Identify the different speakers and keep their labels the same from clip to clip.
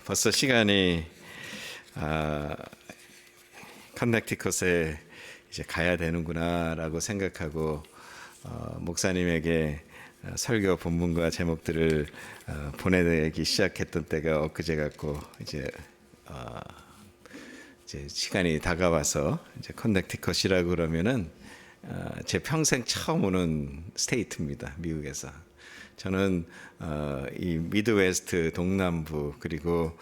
Speaker 1: 벌써 시간이 커넥티컷에 이제 가야 되는구나라고 생각하고 목사님에게 설교 본문과 제목들을 보내기 시작했던 때가 엊그제 같고 이제 시간이 다가와서 이제 커넥티컷이라고 그러면은 제 평생 처음 오는 스테이트입니다. 미국에서. 저는 이 미드웨스트 동남부 그리고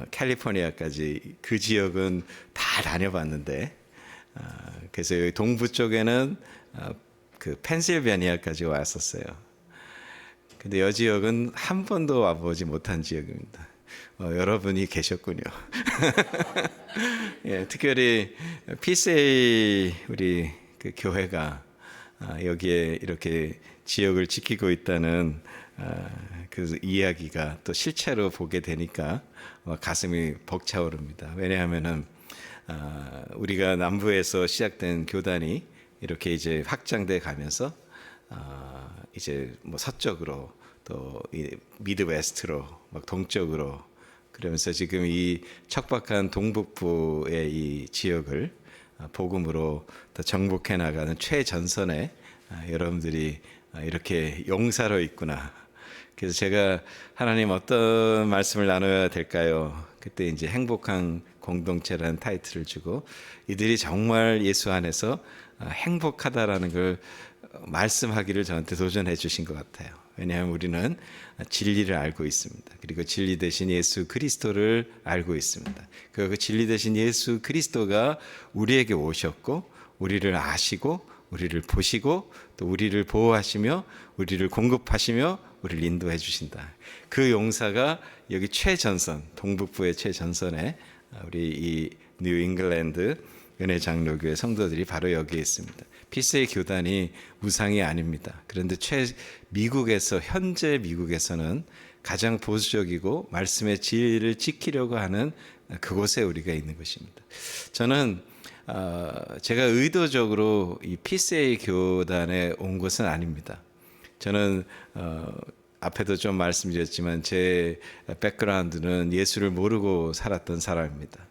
Speaker 1: 캘리포니아까지 그 지역은 다 다녀봤는데 그래서 여기 동부 쪽에는 그 펜실베니아까지 왔었어요. 근데 이 지역은 한 번도 와보지 못한 지역입니다. 여러분이 계셨군요. 예, 특별히 PCA 우리 그 교회가 여기에 이렇게 지역을 지키고 있다는 그 이야기가 또 실체로 보게 되니까 가슴이 벅차오릅니다. 왜냐하면은 우리가 남부에서 시작된 교단이 이렇게 이제 확장돼 가면서 이제 뭐 서쪽으로 또 미드웨스트로 막 동쪽으로 그러면서 지금 이 척박한 동북부의 이 지역을 복음으로 더 정복해 나가는 최전선에 여러분들이 이렇게 용사로 있구나. 그래서 제가 하나님 어떤 말씀을 나눠야 될까요? 그때 이제 행복한 공동체라는 타이틀을 주고 이들이 정말 예수 안에서 행복하다라는 걸 말씀하기를 저한테 도전해 주신 것 같아요. 왜냐하면 우리는 진리를 알고 있습니다. 그리고 진리 대신 예수 그리스도를 알고 있습니다. 그 진리 대신 예수 그리스도가 우리에게 오셨고 우리를 아시고 우리를 보시고 또 우리를 보호하시며 우리를 공급하시며 우리를 인도해 주신다. 그 용사가 여기 최전선 동북부의 최전선에 우리 이 뉴 잉글랜드 은혜 장로교회 성도들이 바로 여기에 있습니다. 피스의 교단이 우상이 아닙니다. 그런데 미국에서 현재 미국에서는 가장 보수적이고 말씀의 진리를 지키려고 하는 그곳에 우리가 있는 것입니다. 저는 제가 의도적으로 이 피스의 교단에 온 것은 아닙니다. 저는 앞에도 좀 말씀드렸지만 제 백그라운드는 예수를 모르고 살았던 사람입니다.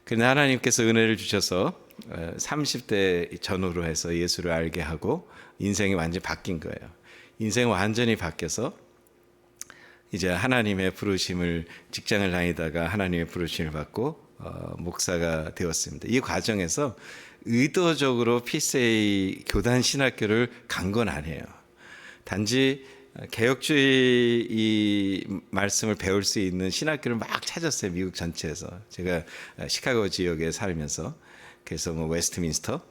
Speaker 1: 그런데 하나님께서 은혜를 주셔서 30대 전후로 해서 예수를 알게 하고 인생이 완전히 바뀐 거예요. 인생이 완전히 바뀌어서 이제 하나님의 부르심을 직장을 다니다가 하나님의 부르심을 받고 목사가 되었습니다. 이 과정에서 의도적으로 피세이 교단 신학교를 간 건 아니에요. 단지 개혁주의 이 말씀을 배울 수 있는 신학교를 막 찾았어요. 미국 전체에서. 제가 시카고 지역에 살면서 그래서 뭐 웨스트민스터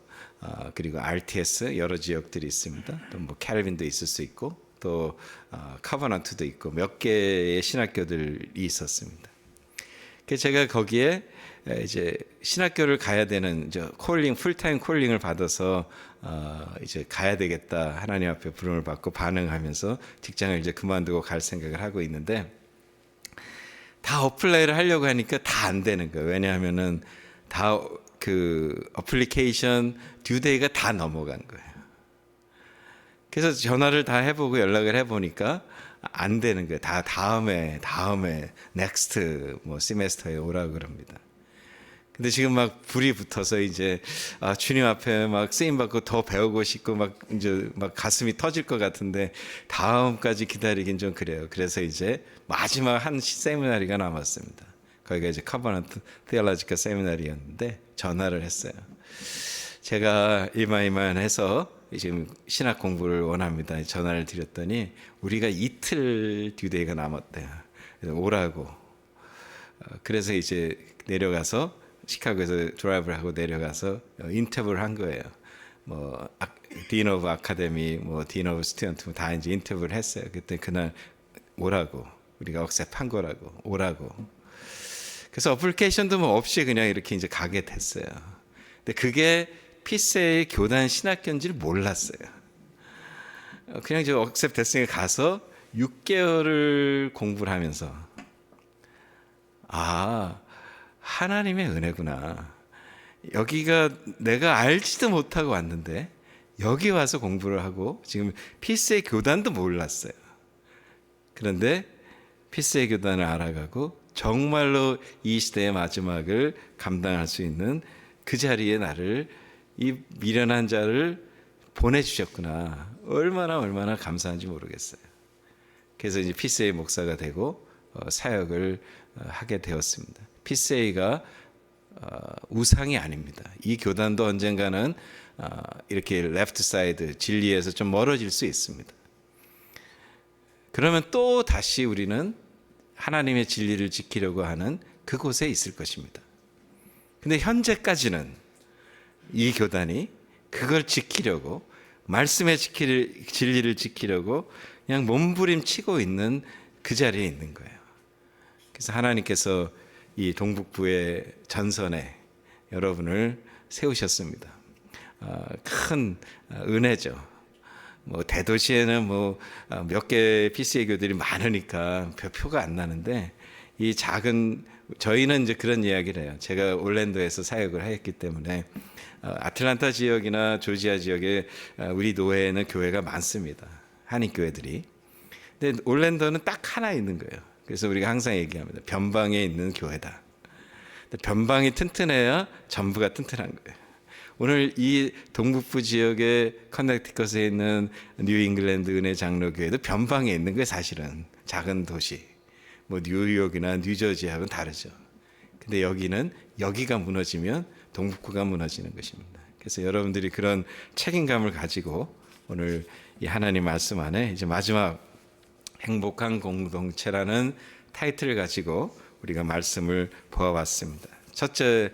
Speaker 1: 그리고 RTS 여러 지역들이 있습니다. 또 뭐 캘빈도 있을 수 있고 또 커버넌트도 있고 몇 개의 신학교들이 있었습니다. 그래서 제가 거기에 이제 신학교를 가야 되는 이제 콜링 풀타임 콜링을 받아서 이제 가야 되겠다 하나님 앞에 부름을 받고 반응하면서 직장을 이제 그만두고 갈 생각을 하고 있는데 다 어플라이를 하려고 하니까 다 안 되는 거예요. 왜냐하면은 다 그 어플리케이션 듀데이가 다 넘어간 거예요. 그래서 전화를 다 해보고 연락을 해보니까 안 되는 거예요. 다 다음에 넥스트 뭐 시메스터에 오라고 그럽니다. 근데 지금 막 불이 붙어서 이제 주님 앞에 막 쓰임 받고 더 배우고 싶고 막 이제 막 가슴이 터질 것 같은데 다음까지 기다리긴 좀 그래요. 그래서 이제 마지막 한 세미나리가 남았습니다. 거기가 이제 커버넌트 테올로지컬 세미나리였는데 전화를 했어요. 제가 이만해서 지금 신학 공부를 원합니다. 전화를 드렸더니 우리가 이틀 듀데이가 남았대요. 그래서 오라고. 그래서 이제 내려가서 시카고에서 드라이브를 하고 내려가서 인터뷰를 한 거예요. 뭐 딘 오브 아카데미, 뭐 딘 오브 스튜던트 다 이제 인터뷰를 했어요. 그때 그날 오라고 우리가 억셉한 거라고 오라고. 그래서 어플리케이션도 뭐 없이 그냥 이렇게 이제 가게 됐어요. 근데 그게 피세의 교단 신학교인지를 몰랐어요. 그냥 저 억셉 됐으니까 가서 6개월을 공부를 하면서 하나님의 은혜구나. 여기가 내가 알지도 못하고 왔는데 여기 와서 공부를 하고 지금 피스의 교단도 몰랐어요. 그런데 피스의 교단을 알아가고 정말로 이 시대의 마지막을 감당할 수 있는 그 자리에 나를, 이 미련한 자를 보내주셨구나. 얼마나 감사한지 모르겠어요. 그래서 이제 피스의 목사가 되고 사역을 하게 되었습니다. 피스가 우상이 아닙니다. 이 교단도 언젠가는 이렇게 레프트 사이드 진리에서 좀 멀어질 수 있습니다. 그러면 또 다시 우리는 하나님의 진리를 지키려고 하는 그곳에 있을 것입니다. 근데 현재까지는 이 교단이 그걸 지키려고, 말씀의 진리를 지키려고 그냥 몸부림치고 있는 그 자리에 있는 거예요. 그래서 하나님께서 이 동북부의 전선에 여러분을 세우셨습니다. 큰 은혜죠. 뭐 대도시에는 뭐 몇 개 PCA 교들이 많으니까 표가 안 나는데, 이 작은, 저희는 이제 그런 이야기를 해요. 제가 올랜도에서 사역을 했기 때문에 아틀란타 지역이나 조지아 지역에 우리 노회에는 교회가 많습니다. 한인 교회들이. 근데 올랜도는 딱 하나 있는 거예요. 그래서 우리가 항상 얘기합니다. 변방에 있는 교회다. 변방이 튼튼해야 전부가 튼튼한 거예요. 오늘 이 동북부 지역의 커넥티컷에 있는 뉴잉글랜드 은혜 장로교회도 변방에 있는 게 사실은 작은 도시, 뭐 뉴욕이나 뉴저지하고는 다르죠. 근데 여기는, 여기가 무너지면 동북부가 무너지는 것입니다. 그래서 여러분들이 그런 책임감을 가지고 오늘 이 하나님 말씀 안에 이제 마지막 행복한 공동체라는 타이틀을 가지고 우리가 말씀을 보아왔습니다. 첫째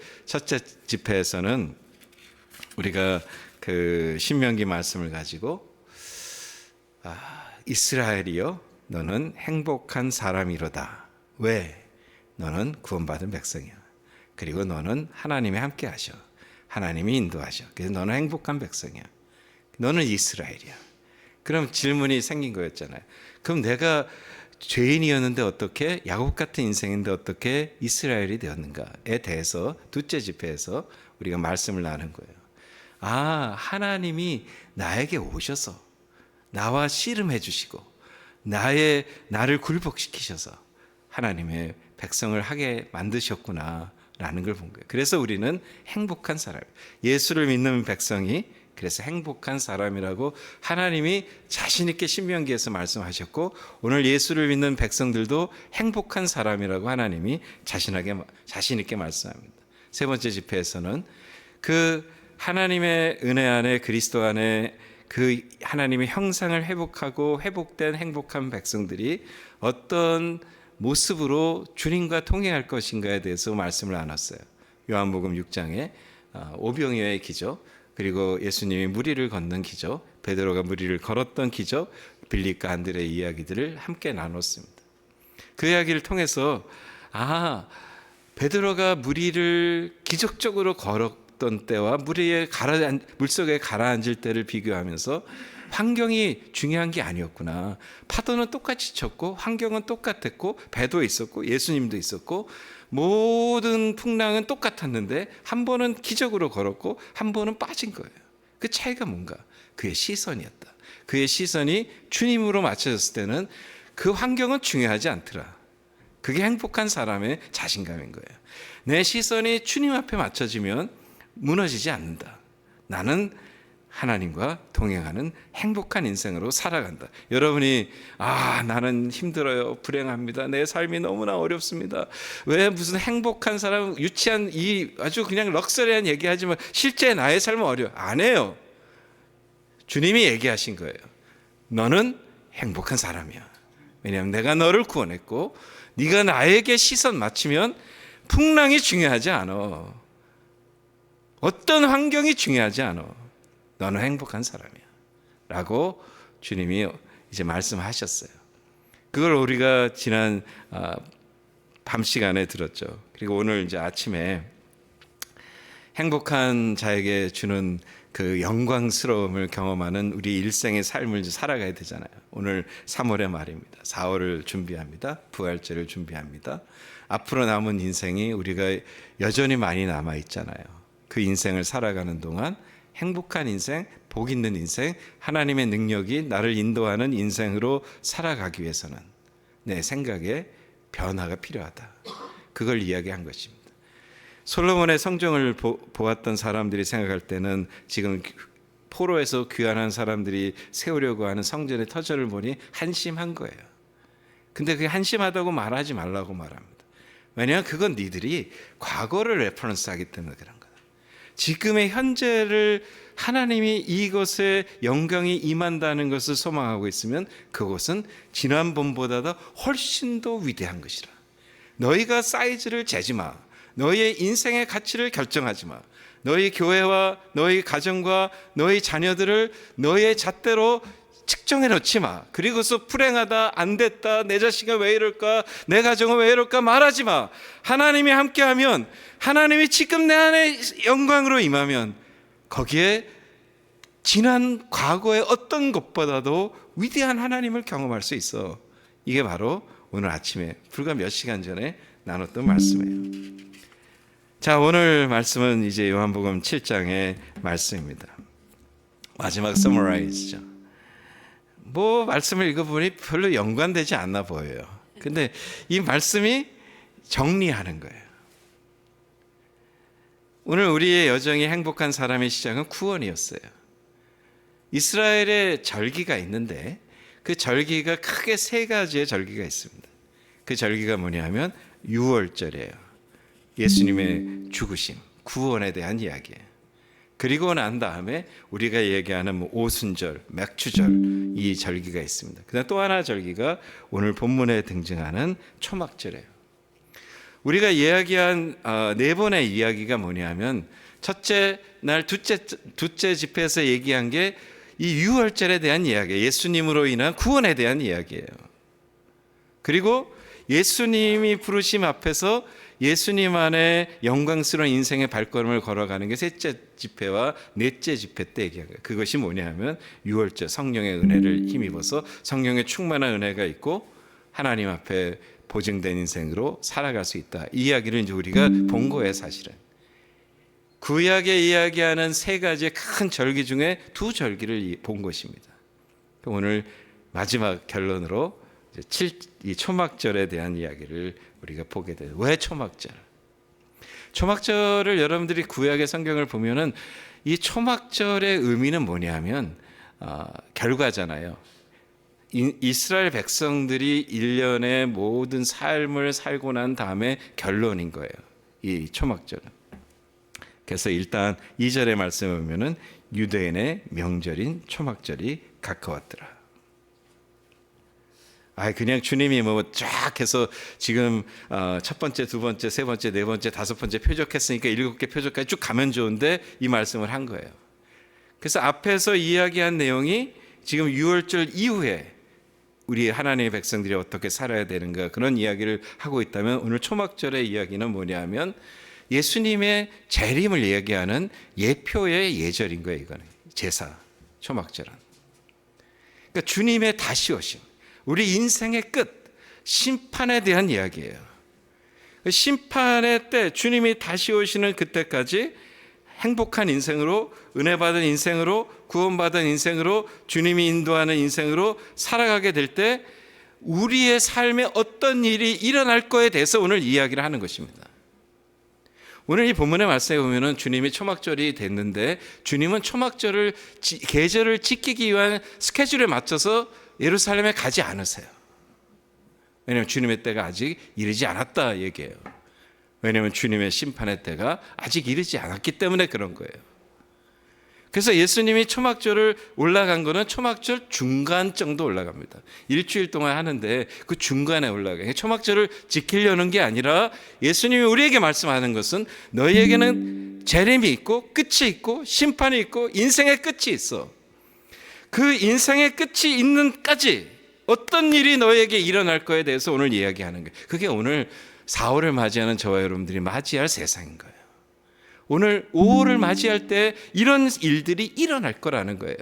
Speaker 1: 집회에서는 우리가 그 신명기 말씀을 가지고 이스라엘이여 너는 행복한 사람이로다. 왜? 너는 구원받은 백성이야. 그리고 너는 하나님이 함께 하셔. 하나님이 인도하셔. 그래서 너는 행복한 백성이야. 너는 이스라엘이야. 그럼 질문이 생긴 거였잖아요. 그럼 내가 죄인이었는데 어떻게, 야곱 같은 인생인데 어떻게 이스라엘이 되었는가에 대해서 둘째 집회에서 우리가 말씀을 나눈 거예요. 하나님이 나에게 오셔서 나와 씨름해 주시고 나를 굴복시키셔서 하나님의 백성을 하게 만드셨구나 라는 걸 본 거예요. 그래서 우리는 행복한 사람, 예수를 믿는 백성이 그래서 행복한 사람이라고 하나님이 자신 있게 신명기에서 말씀하셨고, 오늘 예수를 믿는 백성들도 행복한 사람이라고 하나님이 자신 있게 말씀합니다. 세 번째 집회에서는 그 하나님의 은혜 안에, 그리스도 안에 그 하나님의 형상을 회복하고 회복된 행복한 백성들이 어떤 모습으로 주님과 통행할 것인가에 대해서 말씀을 나눴어요. 요한복음 6장에 오병이어의 기적, 그리고 예수님이 무리를 걷는 기적, 베드로가 무리를 걸었던 기적, 빌립과 안드레의 이야기들을 함께 나눴습니다. 그 이야기를 통해서 베드로가 무리를 기적적으로 걸었던 때와 물속에 가라앉을 때를 비교하면서 환경이 중요한 게 아니었구나. 파도는 똑같이 쳤고 환경은 똑같았고 배도 있었고 예수님도 있었고 모든 풍랑은 똑같았는데 한 번은 기적으로 걸었고 한 번은 빠진 거예요. 그 차이가 뭔가? 그의 시선이었다. 그의 시선이 주님으로 맞춰졌을 때는 그 환경은 중요하지 않더라. 그게 행복한 사람의 자신감인 거예요. 내 시선이 주님 앞에 맞춰지면 무너지지 않는다. 나는 하나님과 동행하는 행복한 인생으로 살아간다. 여러분이 나는 힘들어요, 불행합니다, 내 삶이 너무나 어렵습니다, 왜 무슨 행복한 사람, 유치한 이 아주 그냥 럭셔리한 얘기하지만 실제 나의 삶은 어려워. 안 해요. 주님이 얘기하신 거예요. 너는 행복한 사람이야. 왜냐하면 내가 너를 구원했고 네가 나에게 시선 맞추면 풍랑이 중요하지 않아. 어떤 환경이 중요하지 않아. 너는 행복한 사람이야 라고 주님이 이제 말씀하셨어요. 그걸 우리가 지난 밤 시간에 들었죠. 그리고 오늘 이제 아침에 행복한 자에게 주는 그 영광스러움을 경험하는 우리 일생의 삶을 살아가야 되잖아요. 오늘 3월의 말입니다. 4월을 준비합니다. 부활절을 준비합니다. 앞으로 남은 인생이 우리가 여전히 많이 남아 있잖아요. 그 인생을 살아가는 동안 행복한 인생, 복 있는 인생, 하나님의 능력이 나를 인도하는 인생으로 살아가기 위해서는 내 생각에 변화가 필요하다. 그걸 이야기한 것입니다. 솔로몬의 성전을 보았던 사람들이 생각할 때는 지금 포로에서 귀환한 사람들이 세우려고 하는 성전의 터전을 보니 한심한 거예요. 근데 그게 한심하다고 말하지 말라고 말합니다. 왜냐하면 그건 니들이 과거를 레퍼런스하기 때문에 그런 거다. 지금의 현재를 하나님이 이것에 영광이 임한다는 것을 소망하고 있으면 그것은 지난번보다도 훨씬 더 위대한 것이라. 너희가 사이즈를 재지 마. 너희의 인생의 가치를 결정하지 마. 너희 교회와 너희 가정과 너희 자녀들을 너희의 잣대로 측정해 놓지 마. 그리고서 불행하다, 안 됐다, 내 자식은 왜 이럴까, 내 가정은 왜 이럴까 말하지 마. 하나님이 함께하면, 하나님이 지금 내 안에 영광으로 임하면 거기에 지난 과거의 어떤 것보다도 위대한 하나님을 경험할 수 있어. 이게 바로 오늘 아침에 불과 몇 시간 전에 나눴던 말씀이에요. 자, 오늘 말씀은 이제 요한복음 7장의 말씀입니다. 마지막 서머라이즈죠. 뭐 말씀을 읽어보니 별로 연관되지 않나 보여요. 근데 이 말씀이 정리하는 거예요. 오늘 우리의 여정이 행복한 사람의 시작은 구원이었어요. 이스라엘의 절기가 있는데 그 절기가 크게 세 가지의 절기가 있습니다. 그 절기가 뭐냐면 유월절이에요. 예수님의 죽으심, 구원에 대한 이야기예요. 그리고 난 다음에 우리가 얘기하는 뭐 오순절, 맥추절 이 절기가 있습니다. 그다음 또 하나 절기가 오늘 본문에 등장하는 초막절이에요. 우리가 이야기한 네 번의 이야기가 뭐냐면 첫째 날 둘째 집회에서 얘기한 게 이 유월절에 대한 이야기예요. 예수님으로 인한 구원에 대한 이야기예요. 그리고 예수님이 부르심 앞에서 예수님 안에 영광스러운 인생의 발걸음을 걸어가는 게 셋째 집회와 넷째 집회 때 얘기한 거예요. 그것이 뭐냐면 유월절 성령의 은혜를 힘입어서 성령의 충만한 은혜가 있고 하나님 앞에 보증된 인생으로 살아갈 수 있다. 이 이야기를 이제 우리가 본 거예요, 사실은. 구약에 이야기하는 세 가지의 큰 절기 중에 두 절기를 본 것입니다. 오늘 마지막 결론으로 이 초막절에 대한 이야기를 우리가 보게 돼요. 왜 초막절? 초막절을 여러분들이 구약의 성경을 보면은 이 초막절의 의미는 뭐냐면 결과잖아요. 이스라엘 백성들이 1년의 모든 삶을 살고 난 다음에 결론인 거예요. 이 초막절은. 그래서 일단 2절의 말씀을 보면은 유대인의 명절인 초막절이 가까웠더라. 그냥 주님이 뭐 쫙 해서 지금 첫 번째, 두 번째, 세 번째, 네 번째, 다섯 번째 표적했으니까 7개 표적까지 쭉 가면 좋은데 이 말씀을 한 거예요. 그래서 앞에서 이야기한 내용이 지금 유월절 이후에 우리 하나님의 백성들이 어떻게 살아야 되는가 그런 이야기를 하고 있다면 오늘 초막절의 이야기는 뭐냐면 예수님의 재림을 얘기하는 예표의 예절인 거예요. 이거는 제사, 초막절은. 그러니까 주님의 다시 오심, 우리 인생의 끝, 심판에 대한 이야기예요. 심판의 때 주님이 다시 오시는 그때까지 행복한 인생으로, 은혜 받은 인생으로, 구원받은 인생으로, 주님이 인도하는 인생으로 살아가게 될 때 우리의 삶에 어떤 일이 일어날 거에 대해서 오늘 이야기를 하는 것입니다. 오늘 이 본문의 말씀에 보면은 주님이 초막절이 됐는데 주님은 초막절을 계절을 지키기 위한 스케줄에 맞춰서 예루살렘에 가지 않으세요. 왜냐하면 주님의 때가 아직 이르지 않았다 얘기해요. 왜냐하면 주님의 심판의 때가 아직 이르지 않았기 때문에 그런 거예요. 그래서 예수님이 초막절을 올라간 거는 초막절 중간 정도 올라갑니다. 일주일 동안 하는데 그 중간에 올라가요. 초막절을 지키려는 게 아니라 예수님이 우리에게 말씀하는 것은 너희에게는 재림이 있고 끝이 있고 심판이 있고 인생의 끝이 있어. 그 인생의 끝이 있는까지 어떤 일이 너에게 일어날 거에 대해서 오늘 이야기하는 거예요. 그게 오늘 4월을 맞이하는 저와 여러분들이 맞이할 세상인 거예요. 오늘 5월을 맞이할 때 이런 일들이 일어날 거라는 거예요.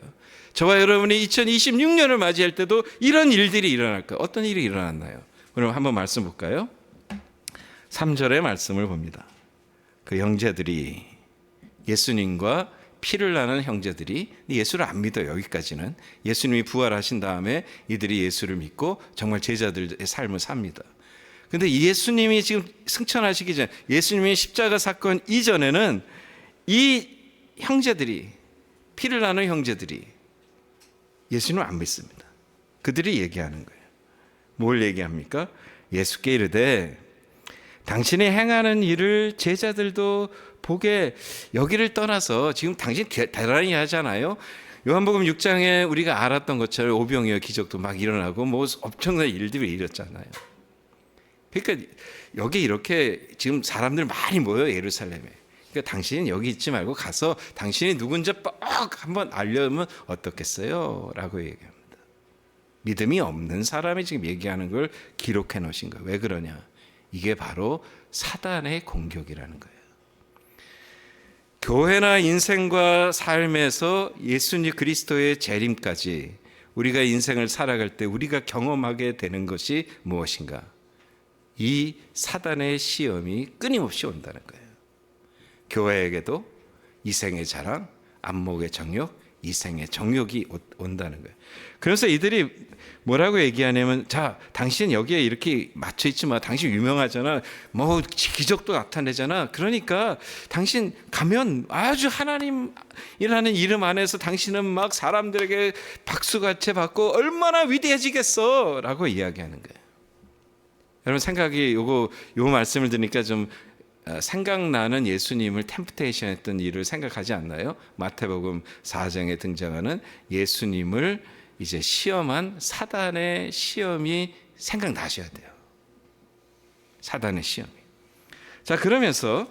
Speaker 1: 저와 여러분이 2026년을 맞이할 때도 이런 일들이 일어날 거예요. 어떤 일이 일어났나요? 오늘 한번 말씀 볼까요? 3절의 말씀을 봅니다. 그 형제들이 예수님과 피를 나는 형제들이 예수를 안 믿어. 여기까지는 예수님이 부활하신 다음에 이들이 예수를 믿고 정말 제자들의 삶을 삽니다. 근데 예수님이 지금 승천하시기 전, 예수님이 십자가 사건 이전에는 이 형제들이, 피를 나는 형제들이 예수님을 안 믿습니다. 그들이 얘기하는 거예요. 뭘 얘기합니까? 예수께 이르되 당신이 행하는 일을 제자들도 보게, 여기를 떠나서 지금 당신 대단히 하잖아요. 요한복음 6장에 우리가 알았던 것처럼 오병이어 기적도 막 일어나고 뭐 엄청난 일들이 일었잖아요. 그러니까 여기 이렇게 지금 사람들 많이 모여요, 예루살렘에. 그러니까 당신은 여기 있지 말고 가서 당신이 누군지 뻑 한번 알려면 어떻겠어요? 라고 얘기합니다. 믿음이 없는 사람이 지금 얘기하는 걸 기록해 놓으신 거예요. 왜 그러냐? 이게 바로 사단의 공격이라는 거예요. 교회나 인생과 삶에서 예수님 그리스도의 재림까지 우리가 인생을 살아갈 때 우리가 경험하게 되는 것이 무엇인가? 이 사단의 시험이 끊임없이 온다는 거예요. 교회에게도 이생의 자랑, 안목의 정욕, 이생의 정욕이 온다는 거예요. 그래서 이들이 뭐라고 얘기하냐면, 자, 당신 여기에 이렇게 맞춰 있지 마. 당신 유명하잖아. 뭐 기적도 나타내잖아. 그러니까 당신 가면 아주 하나님이라는 이름 안에서 당신은 막 사람들에게 박수같이 받고 얼마나 위대해지겠어 라고 이야기하는 거예요. 여러분 생각이 요 말씀을 들으니까 좀 생각나는 예수님을 템프테이션 했던 일을 생각하지 않나요? 마태복음 4장에 등장하는 예수님을 이제 시험한 사단의 시험이 생각나셔야 돼요. 사단의 시험이. 자, 그러면서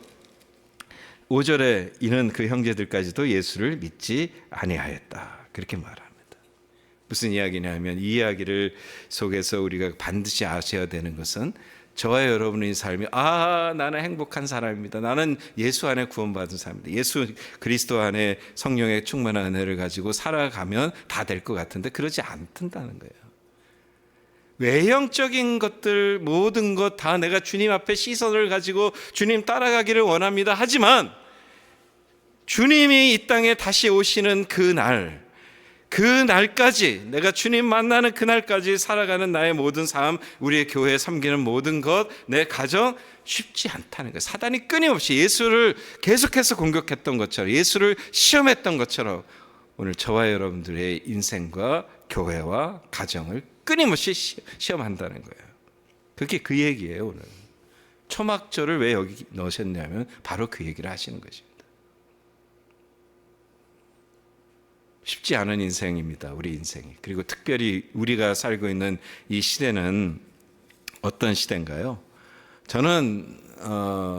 Speaker 1: 5절에 이는 그 형제들까지도 예수를 믿지 아니하였다. 그렇게 말합니다. 무슨 이야기냐면, 이 이야기를 속에서 우리가 반드시 아셔야 되는 것은 저와 여러분의 삶이, 나는 행복한 사람입니다. 나는 예수 안에 구원받은 사람입니다. 예수 그리스도 안에 성령의 충만한 은혜를 가지고 살아가면 다 될 것 같은데 그러지 않는다는 거예요. 외형적인 것들 모든 것 다 내가 주님 앞에 시선을 가지고 주님 따라가기를 원합니다. 하지만 주님이 이 땅에 다시 오시는 그 날까지, 내가 주님 만나는 그날까지 살아가는 나의 모든 삶, 우리의 교회 섬기는 모든 것, 내 가정 쉽지 않다는 거예요. 사단이 끊임없이 예수를 계속해서 공격했던 것처럼, 예수를 시험했던 것처럼 오늘 저와 여러분들의 인생과 교회와 가정을 끊임없이 시험한다는 거예요. 그게 그 얘기예요. 오늘 초막절을 왜 여기 넣으셨냐면 바로 그 얘기를 하시는 것입니다. 쉽지 않은 인생입니다. 우리 인생이. 그리고 특별히 우리가 살고 있는 이 시대는 어떤 시대인가요? 저는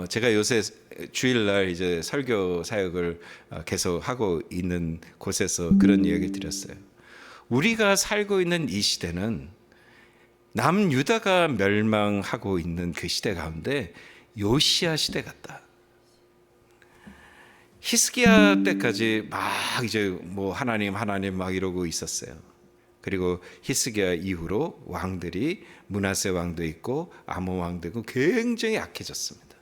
Speaker 1: 제가 요새 주일날 이제 설교 사역을 계속 하고 있는 곳에서 그런 이야기를 드렸어요. 우리가 살고 있는 이 시대는 남유다가 멸망하고 있는 그 시대 가운데 요시야 시대 같다. 히스기야 때까지 막 이제 뭐 하나님 막 이러고 있었어요. 그리고 히스기야 이후로 왕들이 므낫세 왕도 있고 아몬 왕도 있고 굉장히 약해졌습니다.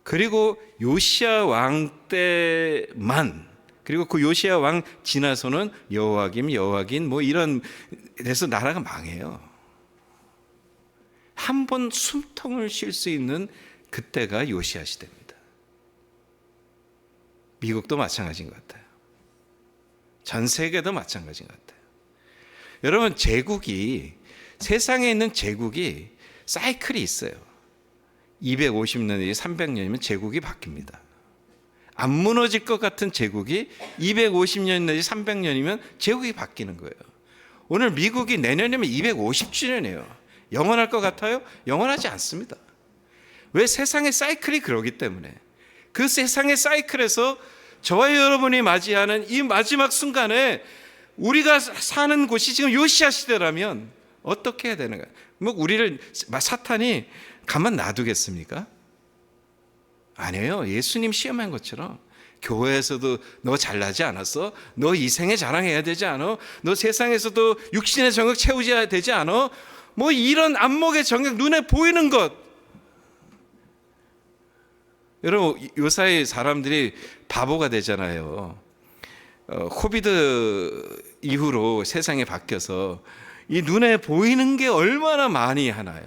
Speaker 1: 그리고 요시야 왕 때만, 그리고 그 요시야 왕 지나서는 여호와긴 뭐 이런 데서 나라가 망해요. 한 번 숨통을 쉴 수 있는 그때가 요시야 시대입니다. 미국도 마찬가지인 것 같아요. 전 세계도 마찬가지인 것 같아요. 여러분, 세상에 있는 제국이 사이클이 있어요. 250년, 300년이면 제국이 바뀝니다. 안 무너질 것 같은 제국이 250년 내지 300년이면 제국이 바뀌는 거예요. 오늘 미국이 내년이면 250주년이에요. 영원할 것 같아요? 영원하지 않습니다. 왜? 세상의 사이클이 그러기 때문에. 그 세상의 사이클에서 저와 여러분이 맞이하는 이 마지막 순간에 우리가 사는 곳이 지금 요시야 시대라면 어떻게 해야 되는가? 뭐 우리를 사탄이 가만 놔두겠습니까? 아니에요. 예수님 시험한 것처럼 교회에서도 너 잘나지 않았어? 너 이생에 자랑해야 되지 않아? 너 세상에서도 육신의 정욕 채우셔야 되지 않아? 뭐 이런 안목의 정욕, 눈에 보이는 것, 여러분, 요사이 사람들이 바보가 되잖아요. 코비드 이후로 세상이 바뀌어서 이 눈에 보이는 게 얼마나 많이 하나요?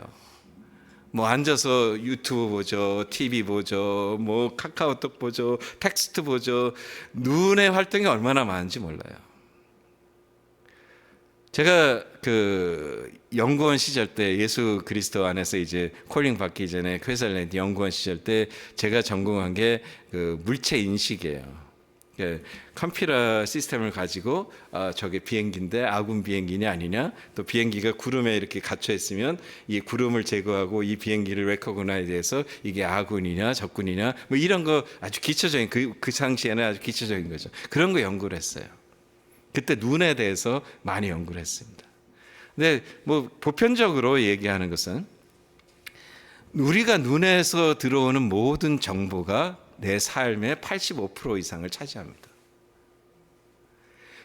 Speaker 1: 뭐 앉아서 유튜브 보죠, TV 보죠, 뭐 카카오톡 보죠, 텍스트 보죠. 눈의 활동이 얼마나 많은지 몰라요. 제가 그 연구원 시절 때, 예수 그리스도 안에서 이제 콜링 받기 전에 퀘설랜드 연구원 시절 때 제가 전공한 게 그 물체 인식이에요. 컴퓨터 시스템을 가지고 저게 비행기인데 아군 비행기냐 아니냐, 또 비행기가 구름에 이렇게 갇혀 있으면 이 구름을 제거하고 이 비행기를 레코그나이즈해서 이게 아군이냐 적군이냐, 뭐 이런 거 아주 기초적인, 그 당시에는 아주 기초적인 거죠. 그런 거 연구를 했어요. 그때 눈에 대해서 많이 연구를 했습니다. 근데 뭐 보편적으로 얘기하는 것은 우리가 눈에서 들어오는 모든 정보가 내 삶의 85% 이상을 차지합니다.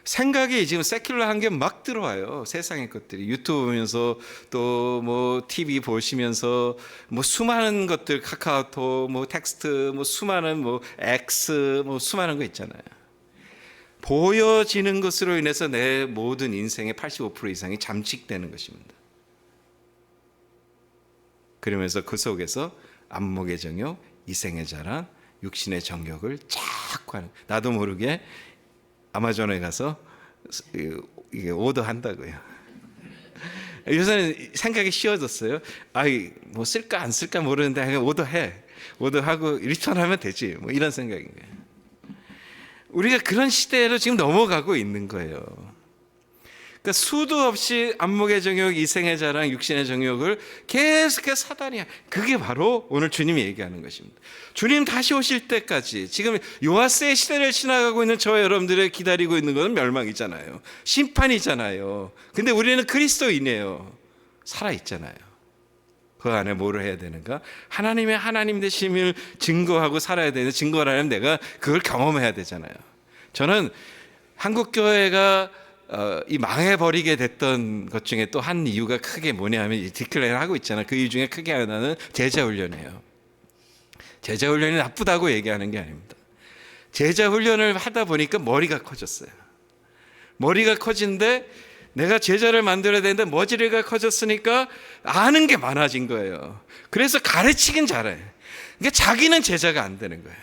Speaker 1: 생각이 지금 세큘러한 게 막 들어와요. 세상의 것들이 유튜브 보면서 또 뭐 TV 보시면서 뭐 수많은 것들, 카카오톡, 뭐 텍스트, 뭐 수많은 뭐 X, 뭐 수많은 거 있잖아요. 보여지는 것으로 인해서 내 모든 인생의 85% 이상이 잠식되는 것입니다. 그러면서 그 속에서 안목의 정욕, 이생의 자랑, 육신의 정욕을 자꾸 하는, 나도 모르게 아마존에 가서 이게 오더한다고요. 요새는 생각이 쉬워졌어요. 아이 뭐 쓸까 안 쓸까 모르는데 그냥 오더하고 리턴하면 되지, 뭐 이런 생각인 거예요. 우리가 그런 시대로 지금 넘어가고 있는 거예요. 그러니까 수도 없이 안목의 정욕, 이생의 자랑, 육신의 정욕을 계속해서 사단이, 그게 바로 오늘 주님이 얘기하는 것입니다. 주님 다시 오실 때까지 지금 요아스의 시대를 지나가고 있는 저와 여러분들이 기다리고 있는 것은 멸망이잖아요. 심판이잖아요. 근데 우리는 그리스도인이에요. 살아있잖아요. 그 안에 뭐를 해야 되는가? 하나님의 하나님 되심을 증거하고 살아야 되는, 증거를 하려면 내가 그걸 경험해야 되잖아요. 저는 한국교회가 이 망해버리게 됐던 것 중에 또 한 이유가 크게 뭐냐 하면, 디클레어를 하고 있잖아요. 그 이유 중에 크게 하나는 제자훈련이에요. 제자훈련이 나쁘다고 얘기하는 게 아닙니다. 제자훈련을 하다 보니까 머리가 커졌어요. 머리가 커진데 내가 제자를 만들어야 되는데 머리가 커졌으니까 아는 게 많아진 거예요. 그래서 가르치긴 잘해. 그러니까 자기는 제자가 안 되는 거예요.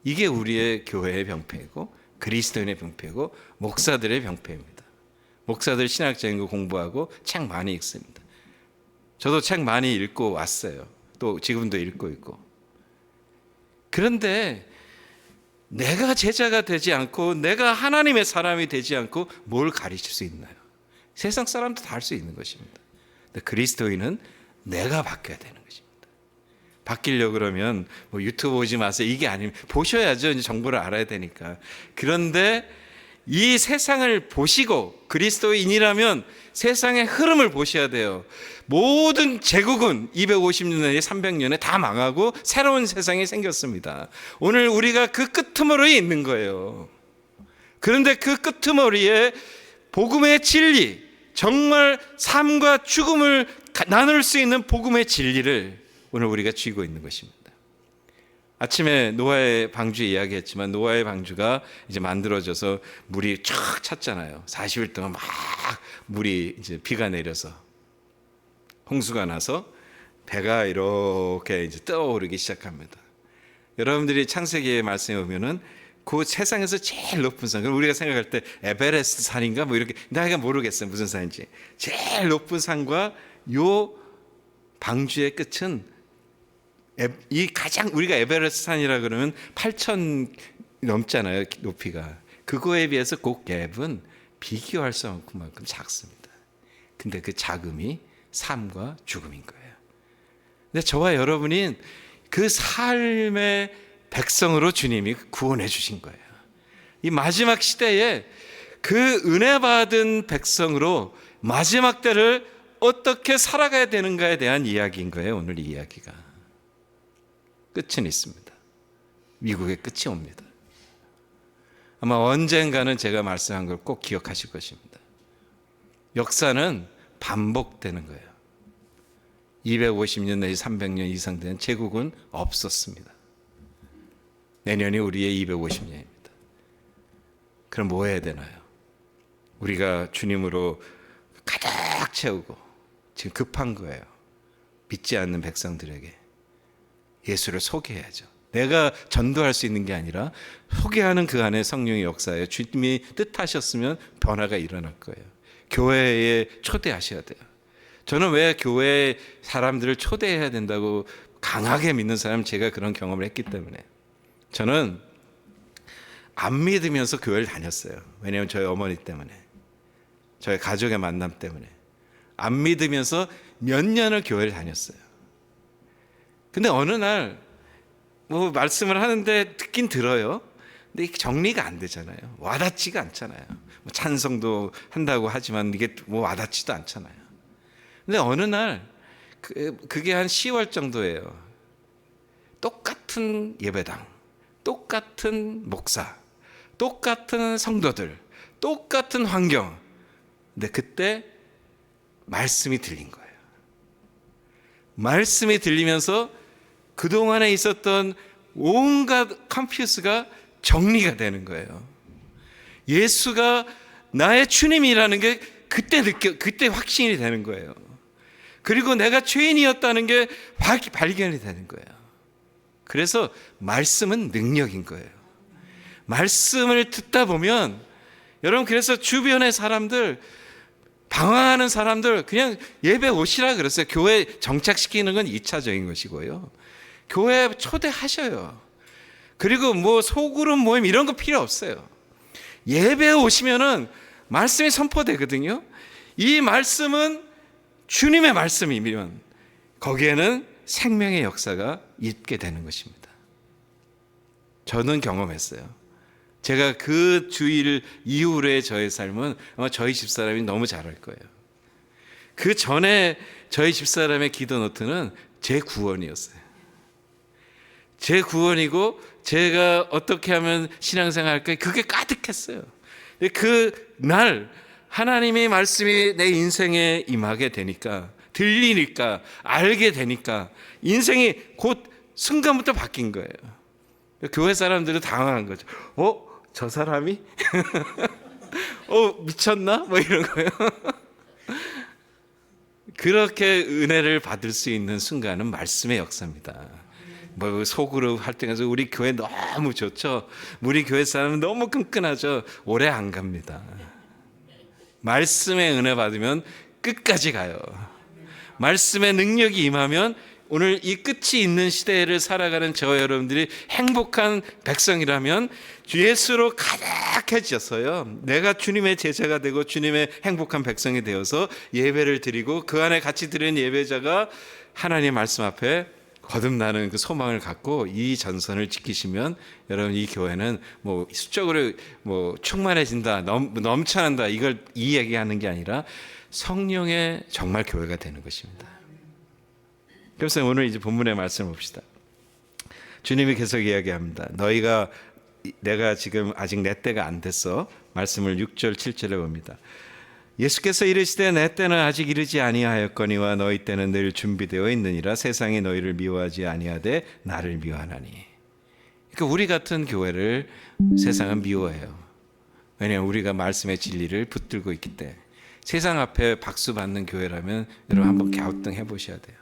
Speaker 1: 이게 우리의 교회의 병폐이고 그리스도인의 병폐고 목사들의 병폐입니다. 목사들 신학적인 거 공부하고 책 많이 읽습니다. 저도 책 많이 읽고 왔어요. 또 지금도 읽고 있고. 그런데 내가 제자가 되지 않고 내가 하나님의 사람이 되지 않고 뭘 가르칠 수 있나요? 세상 사람도 다 할 수 있는 것입니다. 근데 그리스도인은 내가 바뀌어야 되는 것입니다. 바뀌려고 그러면 뭐 유튜브 보지 마세요, 이게 아니면, 보셔야죠. 이제 정보를 알아야 되니까. 그런데 이 세상을 보시고 그리스도인이라면 세상의 흐름을 보셔야 돼요. 모든 제국은 250년에 300년에 다 망하고 새로운 세상이 생겼습니다. 오늘 우리가 그 끄트머리에 있는 거예요. 그런데 그 끄트머리에 복음의 진리, 정말 삶과 죽음을 나눌 수 있는 복음의 진리를 오늘 우리가 쥐고 있는 것입니다. 아침에 노아의 방주 이야기했지만, 노아의 방주가 이제 만들어져서 물이 쫙 찼잖아요. 40일 동안 막 물이, 이제 비가 내려서 홍수가 나서 배가 이렇게 이제 떠오르기 시작합니다. 여러분들이 창세기의 말씀에 보면은 그 세상에서 제일 높은 산, 우리가 생각할 때 에베레스트 산인가 뭐 이렇게, 내가 모르겠어요 무슨 산인지. 제일 높은 산과 요 방주의 끝은, 이 가장, 우리가 에베레스트 산이라 그러면 8,000 넘잖아요, 높이가. 그거에 비해서 그 갭은 비교할 수 없을 만큼 작습니다. 근데 그 작음이 삶과 죽음인 거예요. 근데 저와 여러분이 그 삶의 백성으로 주님이 구원해 주신 거예요. 이 마지막 시대에 그 은혜 받은 백성으로 마지막 때를 어떻게 살아가야 되는가에 대한 이야기인 거예요. 오늘 이 이야기가. 끝은 있습니다. 미국의 끝이 옵니다. 아마 언젠가는 제가 말씀한 걸 꼭 기억하실 것입니다. 역사는 반복되는 거예요. 250년 내지 300년 이상 된 제국은 없었습니다. 내년이 우리의 250년입니다. 그럼 뭐 해야 되나요? 우리가 주님으로 가득 채우고 지금 급한 거예요. 믿지 않는 백성들에게 예수를 소개해야죠. 내가 전도할 수 있는 게 아니라 소개하는 그 안에 성령의 역사에 주님이 뜻하셨으면 변화가 일어날 거예요. 교회에 초대하셔야 돼요. 저는 왜 교회에 사람들을 초대해야 된다고 강하게 믿는 사람, 제가 그런 경험을 했기 때문에. 저는 안 믿으면서 교회를 다녔어요. 왜냐하면 저희 어머니 때문에, 저희 가족의 만남 때문에 안 믿으면서 몇 년을 교회를 다녔어요. 근데 어느 날 뭐 말씀을 하는데 듣긴 들어요. 근데 이게 정리가 안 되잖아요. 와닿지가 않잖아요. 뭐 찬송도 한다고 하지만 이게 뭐 와닿지도 않잖아요. 근데 어느 날 그게 한 10월 정도예요. 똑같은 예배당, 똑같은 목사, 똑같은 성도들, 똑같은 환경. 근데 그때 말씀이 들린 거예요. 말씀이 들리면서 그동안에 있었던 온갖 컴퓨스가 정리가 되는 거예요. 예수가 나의 주님이라는 게 그때 확신이 되는 거예요. 그리고 내가 죄인이었다는 게 발견이 되는 거예요. 그래서 말씀은 능력인 거예요. 말씀을 듣다 보면 여러분, 그래서 주변의 사람들, 방황하는 사람들 그냥 예배 오시라 그랬어요. 교회 정착시키는 건 2차적인 것이고요. 교회 초대하셔요. 그리고 뭐 소그룹 모임 이런 거 필요 없어요. 예배에 오시면은 말씀이 선포되거든요. 이 말씀은 주님의 말씀이면 거기에는 생명의 역사가 있게 되는 것입니다. 저는 경험했어요. 제가 그 주일 이후의 저의 삶은 아마 저희 집사람이 너무 잘할 거예요. 그 전에 저희 집사람의 기도 노트는 제 구원이었어요. 제 구원이고 제가 어떻게 하면 신앙생활 할까, 그게 가득했어요. 그 날 하나님의 말씀이 내 인생에 임하게 되니까, 들리니까, 알게 되니까 인생이 곧 순간부터 바뀐 거예요. 교회 사람들은 당황한 거죠. 저 사람이? 미쳤나? 뭐 이런 거예요. 그렇게 은혜를 받을 수 있는 순간은 말씀의 역사입니다. 뭐 소그룹 활동해서 우리 교회 너무 좋죠. 우리 교회 사람은 너무 끈끈하죠. 오래 안 갑니다. 말씀의 은혜 받으면 끝까지 가요. 말씀의 능력이 임하면 오늘 이 끝이 있는 시대를 살아가는 저 여러분들이 행복한 백성이라면 주 예수로 가득해졌어요. 내가 주님의 제자가 되고 주님의 행복한 백성이 되어서 예배를 드리고 그 안에 같이 드리는 예배자가 하나님의 말씀 앞에 거듭나는 그 소망을 갖고 이 전선을 지키시면 여러분, 이 교회는 뭐 수적으로 뭐 충만해진다, 넘쳐난다, 이걸 이 얘기하는 게 아니라 성령의 정말 교회가 되는 것입니다. 그래서 오늘 이제 본문의 말씀을 봅시다. 주님이 계속 이야기합니다. 내가 지금 아직 내 때가 안 됐어. 말씀을 6절 7절에 봅니다. 예수께서 이르시되 내 때는 아직 이르지 아니하였거니와 너희 때는 늘 준비되어 있느니라. 세상이 너희를 미워하지 아니하되 나를 미워하나니. 그러니까 우리 같은 교회를 세상은 미워해요. 왜냐하면 우리가 말씀의 진리를 붙들고 있기 때문에. 세상 앞에 박수 받는 교회라면 여러분 한번 갸우뚱해 보셔야 돼요.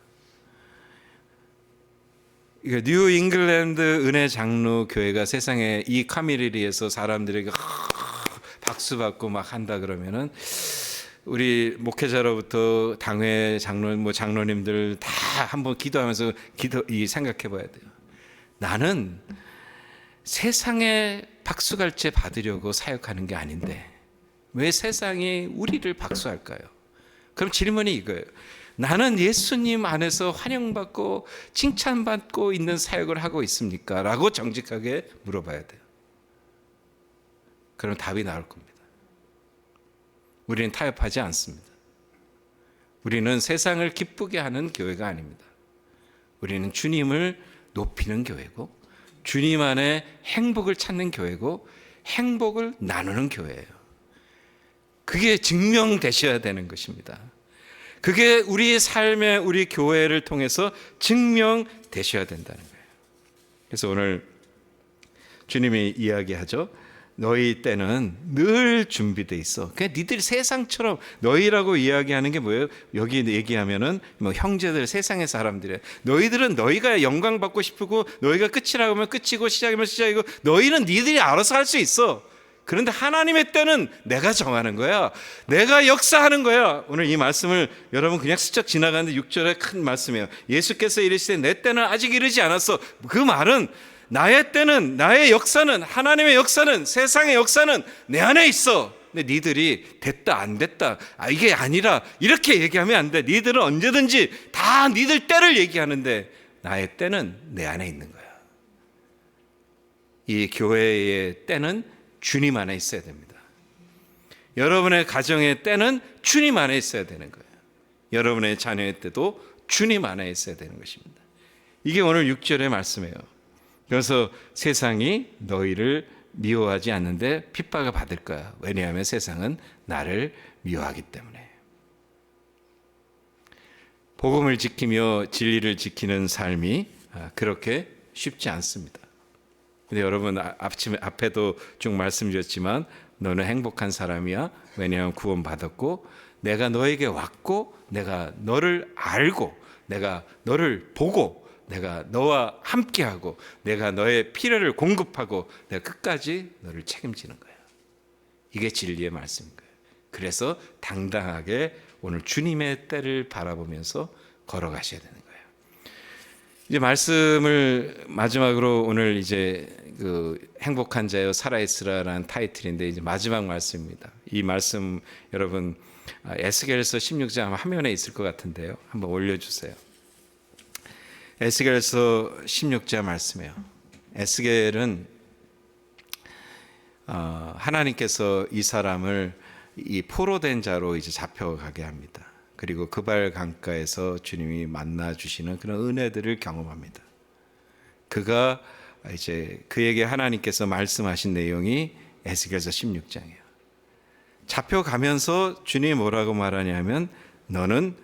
Speaker 1: 뉴 잉글랜드 은혜 장로 교회가 세상에 이 카미리리에서 사람들에게 박수 받고 막 한다 그러면은 우리 목회자로부터 당회 장로, 장로님들 다 한번 기도하면서 생각해 봐야 돼요. 나는 세상에 박수갈채 받으려고 사역하는 게 아닌데 왜 세상이 우리를 박수할까요? 그럼 질문이 이거예요. 나는 예수님 안에서 환영받고 칭찬받고 있는 사역을 하고 있습니까? 라고 정직하게 물어봐야 돼요. 그럼 답이 나올 겁니다. 우리는 타협하지 않습니다. 우리는 세상을 기쁘게 하는 교회가 아닙니다. 우리는 주님을 높이는 교회고 주님 안에 행복을 찾는 교회고 행복을 나누는 교회예요. 그게 증명되셔야 되는 것입니다. 그게 우리 삶의 우리 교회를 통해서 증명되셔야 된다는 거예요. 그래서 오늘 주님이 이야기하죠. 너희 때는 늘 준비돼 있어. 그냥 니들 세상처럼, 너희라고 이야기하는 게 뭐예요? 여기 얘기하면은 뭐 형제들, 세상의 사람들이에요. 너희들은 너희가 영광 받고 싶고, 너희가 끝이라고 하면 끝이고 시작이면 시작이고, 너희는 니들이 알아서 할 수 있어. 그런데 하나님의 때는 내가 정하는 거야. 내가 역사하는 거야. 오늘 이 말씀을 여러분 그냥 스쳐 지나가는데 6절에 큰 말씀이에요. 예수께서 이르시되 내 때는 아직 이르지 않았어. 그 말은 나의 때는, 나의 역사는, 하나님의 역사는, 세상의 역사는 내 안에 있어. 근데 니들이 됐다 안 됐다, 이게 아니라 이렇게 얘기하면 안 돼. 니들은 언제든지 다 니들 때를 얘기하는데 나의 때는 내 안에 있는 거야. 이 교회의 때는 주님 안에 있어야 됩니다. 여러분의 가정의 때는 주님 안에 있어야 되는 거예요. 여러분의 자녀의 때도 주님 안에 있어야 되는 것입니다. 이게 오늘 6절의 말씀이에요. 그래서 세상이 너희를 미워하지 않는데 핍박을 받을 거야. 왜냐하면 세상은 나를 미워하기 때문에. 복음을 지키며 진리를 지키는 삶이 그렇게 쉽지 않습니다. 근데 여러분 앞에도 쭉 말씀드렸지만 너는 행복한 사람이야. 왜냐하면 구원받았고 내가 너에게 왔고 내가 너를 알고 내가 너를 보고 내가 너와 함께하고 내가 너의 필요를 공급하고 내가 끝까지 너를 책임지는 거예요. 이게 진리의 말씀인 거예요. 그래서 당당하게 오늘 주님의 때를 바라보면서 걸어가셔야 되는 거예요. 이제 말씀을 마지막으로 오늘 이제 그 행복한 자여 살아있으라라는 타이틀인데 이제 마지막 말씀입니다. 이 말씀 여러분 에스겔서 16장 화면에 있을 것 같은데요. 한번 올려주세요. 에스겔서 16장 말씀이에요. 에스겔은 하나님께서 이 사람을 이 포로된 자로 이제 잡혀가게 합니다. 그리고 그발 강가에서 주님이 만나 주시는 그런 은혜들을 경험합니다. 그가 이제 그에게 하나님께서 말씀하신 내용이 에스겔서 16장이에요. 잡혀가면서 주님이 뭐라고 말하냐면 너는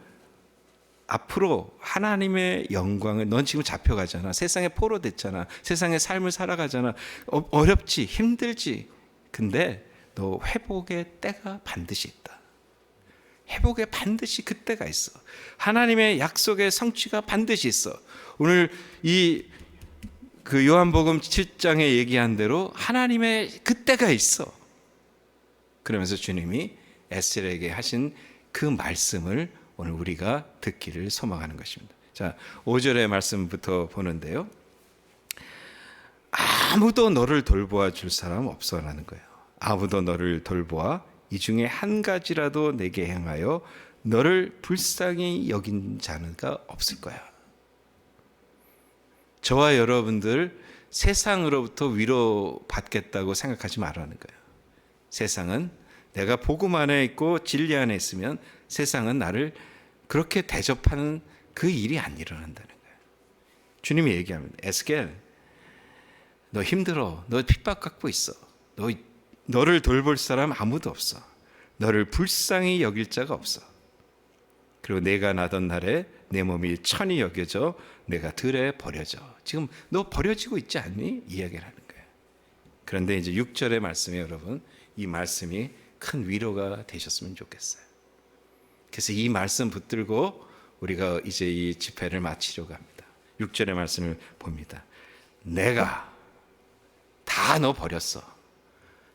Speaker 1: 앞으로 하나님의 영광을, 넌 지금 잡혀가잖아. 세상에 포로됐잖아. 세상의 삶을 살아가잖아. 어렵지, 힘들지. 근데 너 회복의 때가 반드시 있다. 회복에 반드시 그때가 있어. 하나님의 약속의 성취가 반드시 있어. 오늘 그 요한복음 7장에 얘기한 대로 하나님의 그때가 있어. 그러면서 주님이 에스겔에게 하신 그 말씀을 오늘 우리가 듣기를 소망하는 것입니다. 자, 5절의 말씀부터 보는데요. 아무도 너를 돌보아 줄 사람 없어라는 거예요. 아무도 너를 돌보아 이 중에 한 가지라도 내게 행하여 너를 불쌍히 여긴 자가 없을 거야. 저와 여러분들 세상으로부터 위로받겠다고 생각하지 말라는 거예요. 세상은 내가 복음 안에 있고 진리 안에 있으면 세상은 나를 그렇게 대접하는 그 일이 안 일어난다는 거예요. 주님이 얘기합니다. 에스겔, 너 힘들어. 너 핍박받고 있어. 너를 돌볼 사람 아무도 없어. 너를 불쌍히 여길 자가 없어. 그리고 내가 나던 날에 내 몸이 천히 여겨져 내가 들에 버려져. 지금 너 버려지고 있지 않니? 이야기를 하는 거예요. 그런데 이제 6절의 말씀에 여러분, 이 말씀이 큰 위로가 되셨으면 좋겠어요. 그래서 이 말씀 붙들고 우리가 이제 이 집회를 마치려고 합니다. 6절의 말씀을 봅니다. 내가 다 너 버렸어.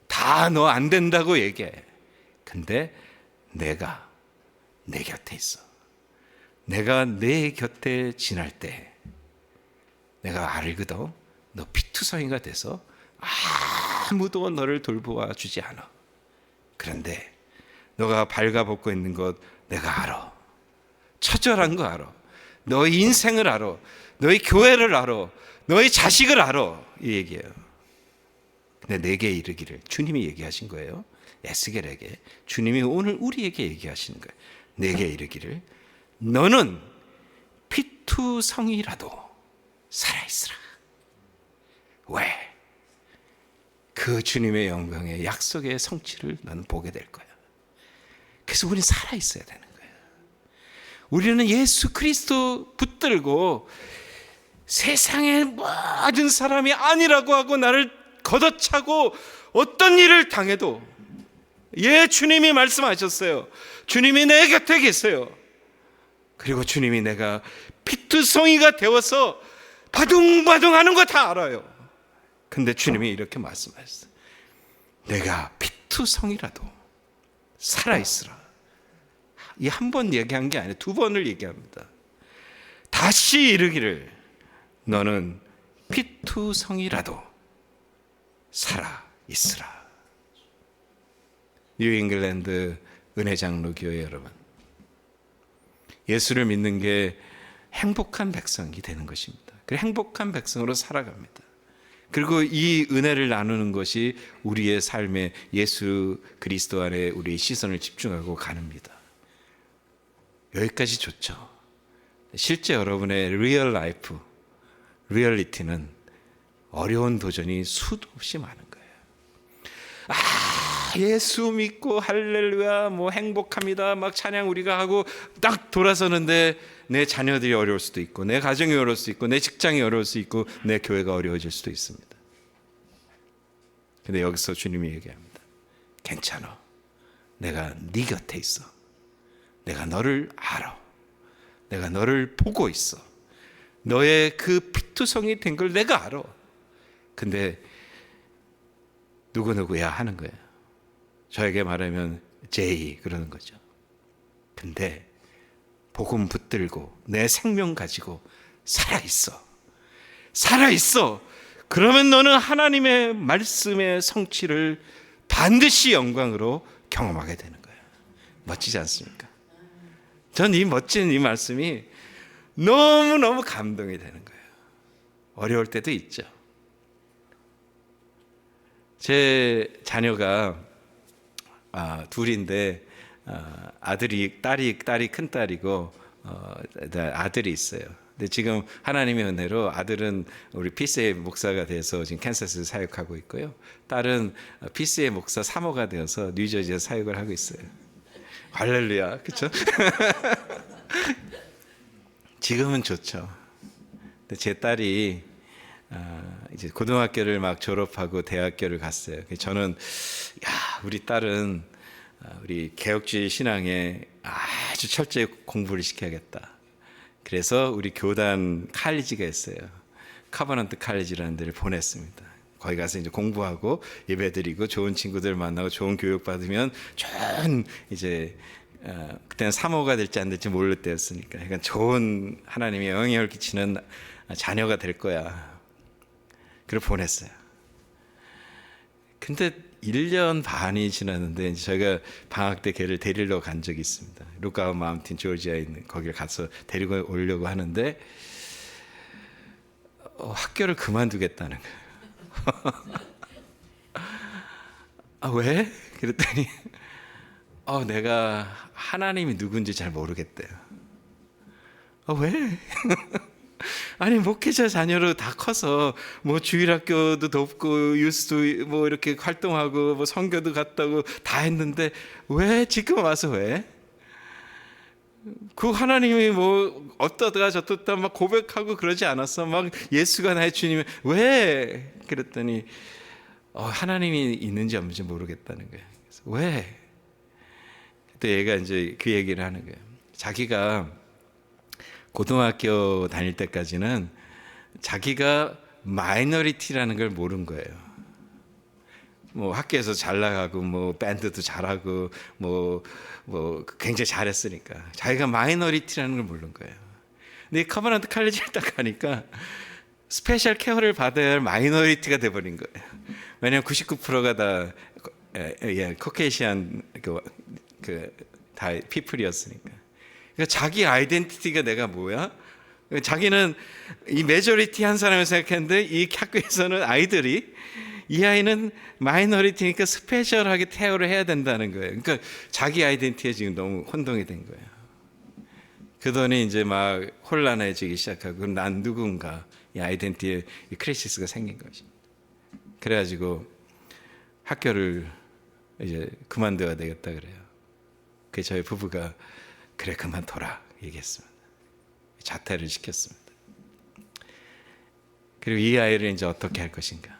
Speaker 1: 다 너 안 된다고 얘기해. 근데 내가 내 곁에 있어. 내가 내 곁에 지날 때 내가 알거든. 너 피투성이가 돼서 아무도 너를 돌보아 주지 않아. 그런데 너가 발가벗고 있는 것 내가 알아. 처절한 거 알아. 너의 인생을 알아. 너의 교회를 알아. 너의 자식을 알아. 이 얘기예요. 근데 내게 이르기를, 주님이 얘기하신 거예요. 에스겔에게. 주님이 오늘 우리에게 얘기하시는 거예요. 내게 이르기를 너는 피투성이라도 살아있으라. 왜? 그 주님의 영광의 약속의 성취를 너는 보게 될 거야. 그래서 우리는 살아있어야 되는 거예요. 우리는 예수 그리스도 붙들고 세상의 모든 사람이 아니라고 하고 나를 걷어차고 어떤 일을 당해도, 주님이 말씀하셨어요. 주님이 내 곁에 계세요. 그리고 주님이 내가 피투성이가 되어서 바둥바둥하는 거 다 알아요. 근데 주님이 이렇게 말씀하셨어요. 내가 피투성이라도 살아있으라. 이 한 번 얘기한 게 아니에요. 2번을 얘기합니다. 다시 이르기를 너는 피투성이라도 살아있으라. 뉴잉글랜드 은혜장로교회 여러분, 예수를 믿는 게 행복한 백성이 되는 것입니다. 그 행복한 백성으로 살아갑니다. 그리고 이 은혜를 나누는 것이 우리의 삶에 예수 그리스도 안에 우리 시선을 집중하고 가는입니다. 여기까지 좋죠. 실제 여러분의 리얼 라이프, 리얼리티는 어려운 도전이 수도 없이 많은 거예요. 예수 믿고 할렐루야 뭐 행복합니다 막 찬양 우리가 하고 딱 돌아서는데 내 자녀들이 어려울 수도 있고, 내 가정이 어려울 수도 있고, 내 직장이 어려울 수 있고, 내 교회가 어려워질 수도 있습니다. 근데 여기서 주님이 얘기합니다. 괜찮아. 내가 네 곁에 있어. 내가 너를 알아. 내가 너를 보고 있어. 너의 그 피투성이 된 걸 내가 알아. 근데 누구누구야 하는 거예요. 저에게 말하면 제이 그러는 거죠. 근데 복음 붙들고 내 생명 가지고 살아있어. 살아있어. 그러면 너는 하나님의 말씀의 성취를 반드시 영광으로 경험하게 되는 거예요. 멋지지 않습니까? 전 이 멋진 이 말씀이 너무너무 감동이 되는 거예요. 어려울 때도 있죠. 제 자녀가 둘인데 딸이 큰 딸이고 아들이 있어요. 근데 지금 하나님의 은혜로 아들은 우리 피스의 목사가 돼서 지금 캔사스에서 사역하고 있고요. 딸은 피스의 목사 사모가 되어서 뉴저지에서 사역을 하고 있어요. 할렐루야, 그렇죠? 지금은 좋죠. 근데 제 딸이 이제 고등학교를 막 졸업하고 대학교를 갔어요. 저는 우리 딸은 우리 개혁주의 신앙에 아주 철저히 공부를 시켜야겠다. 그래서 우리 교단 칼리지가 있어요. 카버넌트 칼리지라는 데를 보냈습니다. 거기 가서 이제 공부하고 예배드리고 좋은 친구들 만나고 좋은 교육 받으면 좋은 이제 그때는 사모가 될지 안 될지 모를 때였으니까, 그러니까 좋은 하나님의 영향을 끼치는 자녀가 될 거야. 그걸 보냈어요. 근데 1년 반이 지났는데 저희가 방학 때 걔를 데리러 간 적이 있습니다. 루카우 마운틴 조지아에 있는 거기를 가서 데리고 오려고 하는데 학교를 그만두겠다는 거예요. 왜? 그랬더니 내가 하나님이 누군지 잘 모르겠대요. 왜? 아니 목회자 자녀로 다 커서 뭐 주일학교도 돕고 유스도 뭐 이렇게 활동하고 뭐 선교도 갔다고 다 했는데 왜 지금 와서 왜? 그 하나님이 뭐 어떠다 저떠다 막 고백하고 그러지 않았어? 막 예수가 나의 주님이 왜? 그랬더니 하나님이 있는지 없는지 모르겠다는 거예요. 그래서 왜? 그때 얘가 이제 그 얘기를 하는 거예요. 자기가 고등학교 다닐 때까지는 자기가 마이너리티라는 걸 모른 거예요. 뭐 학교에서 잘 나가고 뭐 밴드도 잘하고 뭐 굉장히 잘했으니까 자기가 마이너리티라는 걸 모른 거예요. 근데 커버넌트 칼리지를 딱 가니까 스페셜 케어를 받아야 할 마이너리티가 돼버린 거예요. 왜냐하면 99%가 다 코케이시안 다 피플이었으니까. 그러니까 자기 아이덴티티가 내가 뭐야? 자기는 이 메조리티 한 사람을 생각했는데 이 학교에서는 아이들이 이 아이는 마이너리티니까 스페셜하게 케어를 해야 된다는 거예요. 그러니까 자기 아이덴티티에 지금 너무 혼동이 된 거예요. 그러더니 이제 막 혼란해지기 시작하고 그럼 난 누군가 이 아이덴티티에 이 크리시스가 생긴 거지. 그래가지고 학교를 이제 그만둬야 되겠다 그래요. 그 저희 부부가 그래 그만둬라 얘기했습니다. 자퇴를 시켰습니다. 그리고 이 아이를 이제 어떻게 할 것인가.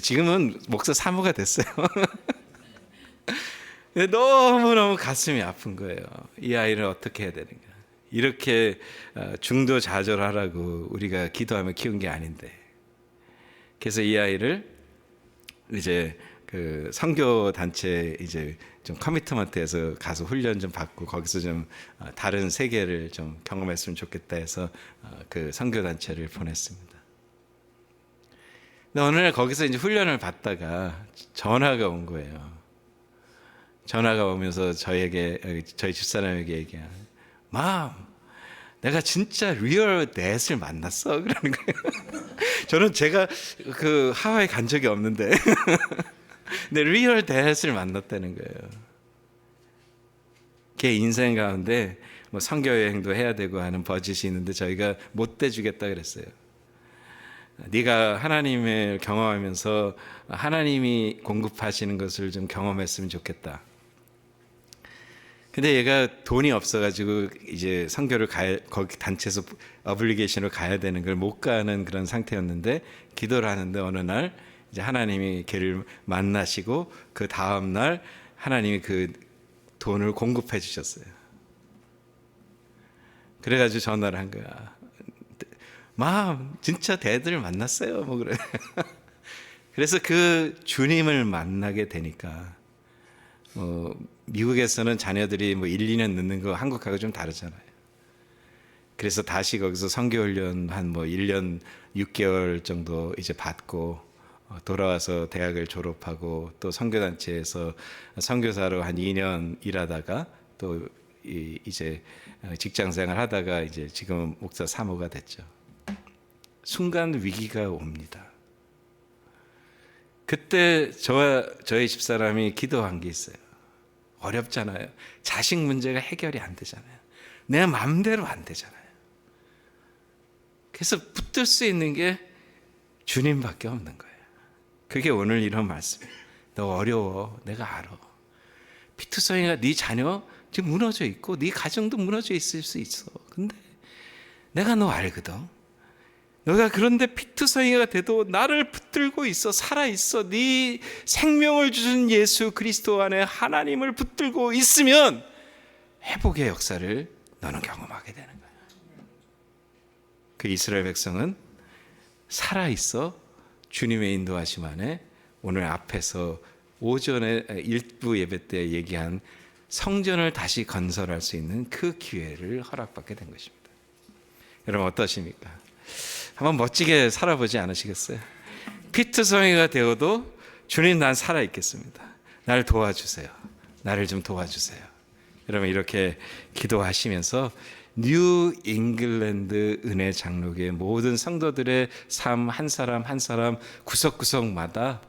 Speaker 1: 지금은 목사 사모가 됐어요. 너무너무 가슴이 아픈 거예요. 이 아이를 어떻게 해야 되는가. 이렇게 중도자절하라고 우리가 기도하며 키운 게 아닌데. 그래서 이 아이를 이제 그 선교 단체 이제 좀 커미트먼트에서 가서 훈련 좀 받고 거기서 좀 다른 세계를 좀 경험했으면 좋겠다 해서 그 선교 단체를 보냈습니다. 근데 어느 날 거기서 이제 훈련을 받다가 전화가 온 거예요. 전화가 오면서 저희 집사람에게 얘기한, 맘, 내가 진짜 리얼 넷을 만났어. 그러는 거예요. 저는 제가 그 하와이 간 적이 없는데, 근데 리얼 넷을 만났다는 거예요. 걔 인생 가운데 뭐 선교 여행도 해야 되고 하는 버짓이 있는데 저희가 못 대주겠다 그랬어요. 네가 하나님을 경험하면서 하나님이 공급하시는 것을 좀 경험했으면 좋겠다. 근데 얘가 돈이 없어가지고 이제 선교를 거기 단체에서 어블리게이션으로 가야 되는 걸 못 가는 그런 상태였는데 기도를 하는데 어느 날 이제 하나님이 걔를 만나시고 그 다음 날 하나님이 그 돈을 공급해 주셨어요. 그래가지고 전화를 한 거야. 맘, 진짜 대들 만났어요. 뭐 그래. 그래서 그 주님을 만나게 되니까 미국에서는 자녀들이 뭐 1, 2년 늦는 거 한국하고 좀 다르잖아요. 그래서 다시 거기서 선교훈련 한 뭐 1년 6개월 정도 이제 받고 돌아와서 대학을 졸업하고 또 선교단체에서 선교사로 한 2년 일하다가 또 이제 직장생활 하다가 이제 지금은 목사 사모가 됐죠. 순간 위기가 옵니다. 그때 저희 집사람이 기도한 게 있어요. 어렵잖아요. 자식 문제가 해결이 안 되잖아요. 내 마음대로 안 되잖아요. 그래서 붙들 수 있는 게 주님밖에 없는 거예요. 그게 오늘 이런 말씀이에요. 너 어려워. 내가 알아. 피투성이가 네 자녀 지금 무너져 있고 네 가정도 무너져 있을 수 있어. 근데 내가 너 알거든. 너가 그런데 피투성이가 돼도 나를 붙들고 있어. 살아있어. 네 생명을 주신 예수 그리스도 안에 하나님을 붙들고 있으면 회복의 역사를 너는 경험하게 되는 거야. 그 이스라엘 백성은 살아있어. 주님의 인도하심 안에 오늘 앞에서 오전에 일부 예배 때 얘기한 성전을 다시 건설할 수 있는 그 기회를 허락받게 된 것입니다. 여러분 어떠십니까? 한번 멋지게 살아보지 않으시겠어요? 피투성이가 되어도 주님 난 살아있겠습니다. 나를 도와주세요. 나를 좀 도와주세요. 여러분 이렇게 기도하시면서 뉴 잉글랜드 은혜 장로교의 모든 성도들의 삶 한 사람 한 사람 구석구석마다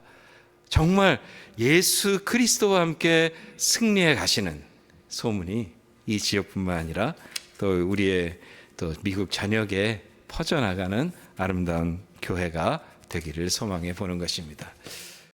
Speaker 1: 정말 예수 그리스도와 함께 승리해 가시는 소문이 이 지역뿐만 아니라 또 우리의 또 미국 전역에 퍼져나가는 아름다운 교회가 되기를 소망해 보는 것입니다.